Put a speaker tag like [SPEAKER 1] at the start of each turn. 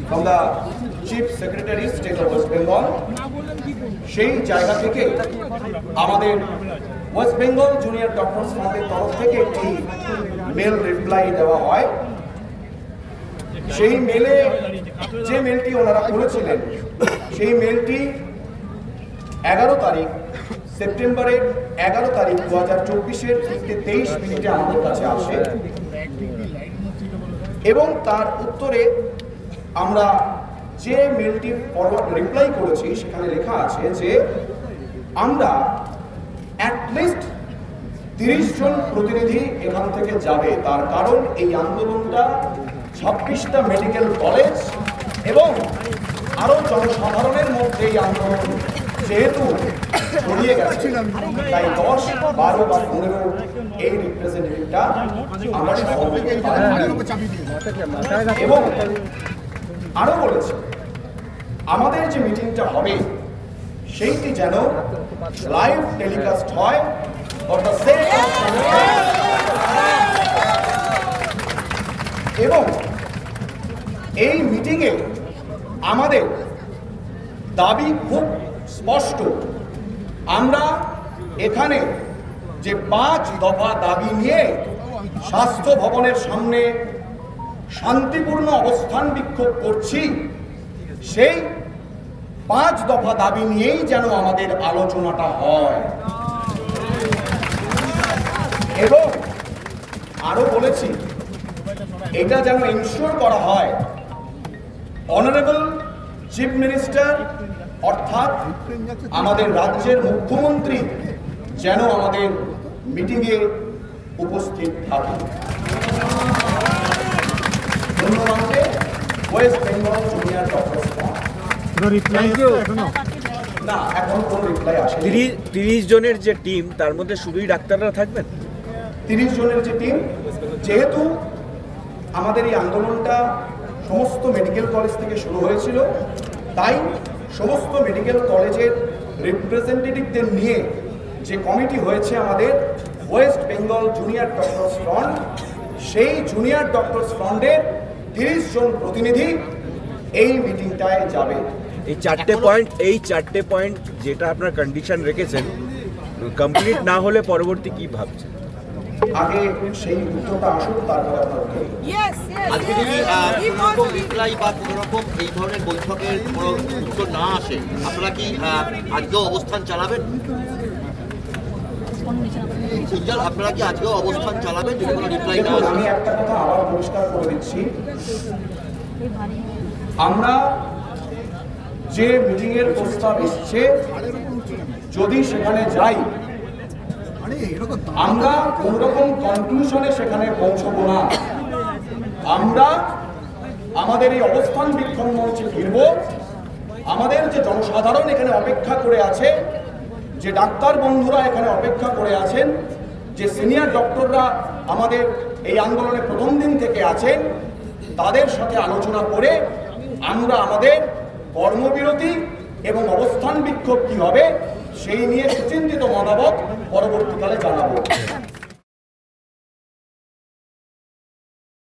[SPEAKER 1] from the Chief Secretary State of West Bengal সেই জায়গা থেকে আমাদের ওয়েস্ট বেঙ্গল জুনিয়র ডক্টরস ফান্ডের তরফ থেকে একটি মেল রিপ্লাই দেওয়া হয়। সেই মেলে যে মেলটি ওনারা করেছিলেন সেই মেলটি 11 তারিখ সেপ্টেম্বরের 11 তারিখ 2024-এর 3:23 আমাদের কাছে আসে এবং তার উত্তরে আমরা যে মেলটি রিপ্লাই করেছি সেখানে লেখা আছে যে আমরা অ্যাটলিস্ট 30 জন প্রতিনিধি এখান থেকে যাবে, তার কারণ এই আন্দোলনটা 26টা মেডিকেল কলেজ এবং আরও জনসাধারণের মধ্যে এই আন্দোলন যেহেতু ছড়িয়ে গেছে তাই 10, 12 বা 15 এই রিপ্রেজেন্টেটিভটা আমরা এবং আরও বলেছি আমাদের যে মিটিংটা হবে সেইটি যেন লাইভ টেলিকাস্ট হয় এবং এই মিটিংয়ে আমাদের দাবি খুব স্পষ্ট। আমরা এখানে যে 5 দফা দাবি নিয়ে স্বাস্থ্য ভবনের সামনে শান্তিপূর্ণ অবস্থান বিক্ষোভ করছি সেই 5 দফা দাবি নিয়েই যেন আমাদের আলোচনাটা হয় এবং আরো বলেছি এটা যেন ইনশিওর করা হয় অনারেবল চিফ মিনিস্টার অর্থাৎ আমাদের রাজ্যের মুখ্যমন্ত্রী যেন আমাদের মিটিংয়ে উপস্থিত থাকে। ধন্যবাদ। West Bengal junior doctors fund. না, এখন কোনো রিপ্লাই আসে।
[SPEAKER 2] 30 জনের যে টিম তার মধ্যে শুধুই ডাক্তাররা থাকবেন?
[SPEAKER 1] 30 জনের যে টিম, যেহেতু আমাদের এই আন্দোলনটা সমস্ত মেডিকেল কলেজ থেকে শুরু হয়েছিল তাই সমস্ত মেডিকেল কলেজের রিপ্রেজেন্টেটিভদের নিয়ে যে কমিটি হয়েছে আমাদের West Bengal junior doctors front, সেই জুনিয়র ডক্টরস ফ্রন্টের 30 জন প্রতিনিধি এই মিটিংটায় যাবে।
[SPEAKER 2] এই 4টে পয়েন্ট যেটা আপনার কন্ডিশন রেখেছেন কমপ্লিট না হলে পরবর্তী কি ভাবছেন?
[SPEAKER 1] আগে সেই উত্তরটা আসুক, তারপরে
[SPEAKER 3] আজকে যদি কোনো রিপ্লাই বা কোনো রকম এই ধরনের বৈঠকের কোনো উত্তর না আসে আপনারা কি আজকেও অবস্থান চালাবেন? আপনারা কি আজকেও অবস্থান চালাবেন যদি কোনো রিপ্লাই না আসে?
[SPEAKER 1] আমি একটা কথা আবার পরিষ্কার করে দিচ্ছি, আমরা যে মিটিং এর প্রস্তাব এসছে যদি সেখানে যাই আমরা কোন রকম কনক্লুশনে সেখানে পৌঁছবো না। আমরা আমাদের এই অবস্থান বিক্ষোভ মঞ্চে ফিরব। আমাদের যে জনসাধারণ এখানে অপেক্ষা করে আছে, যে ডাক্তার বন্ধুরা এখানে অপেক্ষা করে আছেন, যে সিনিয়র ডক্টররা আমাদের এই আন্দোলনে প্রথম দিন থেকে আছেন, তাদের সাথে আলোচনা করে আমরা আমাদের কর্মবিরতি এবং অবস্থান বিক্ষোভ কি হবে সেই নিয়ে সুচিন্তিত মতামত পরবর্তীকালে জানাবো।